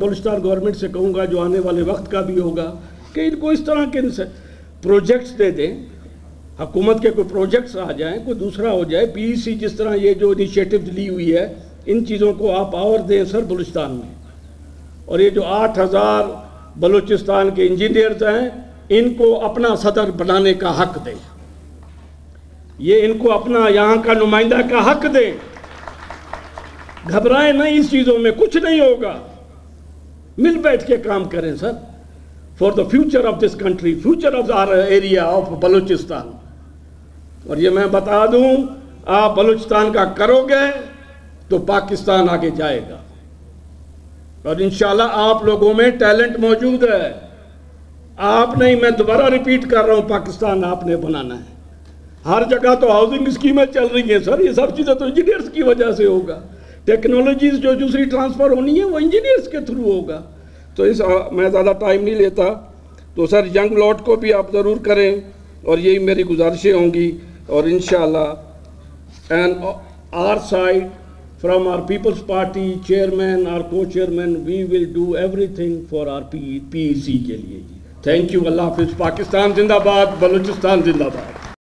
Balochistan government से कहूँगा, जो आने वाले वक्त का भी होगा, कि इनको इस तरह के प्रोजेक्ट्स दे दें, हुकूमत के कोई प्रोजेक्ट्स आ जाएँ, कोई दूसरा हो जाए। PEC जिस तरह ये जो इनिशिएटिव ली हुई है, इन चीज़ों को आप और दें सर बलूचिस्तान में। और ये जो 8000 बलूचिस्तान के इंजीनियर्स हैं, इनको अपना सदर बनाने का हक दें, ये इनको अपना यहाँ का नुमाइंदा का हक दें। घबराएं नहीं, इस चीज़ों में कुछ नहीं होगा, मिल बैठ के काम करें sir, for the future of this country, future of our area of Balochistan. और ये मैं बता दूं, आप बलूचिस्तान का करोगे तो पाकिस्तान आगे जाएगा। और इंशाल्लाह आप लोगों में टैलेंट मौजूद है। आप नहीं, मैं दोबारा रिपीट कर रहा हूं, पाकिस्तान आपने बनाना है। हर जगह तो हाउसिंग स्कीमें चल रही हैं सर, ये सब चीज़ें तो इंजीनियर्स की वजह से होगा। टेक्नोलॉजीज जो दूसरी ट्रांसफ़र होनी है वो इंजीनियर्स के थ्रू होगा। तो मैं ज़्यादा टाइम नहीं लेता। तो सर यंग लॉट को भी आप ज़रूर करें, और यही मेरी गुजारिशें होंगी। और इंशाल्लाह and our side from our People's Party chairman, our co-chairman, we will do everything for our PEC के लिए। Thank you. अल्लाह हाफिज़। पाकिस्तान जिंदाबाद, बलूचिस्तान जिंदाबाद।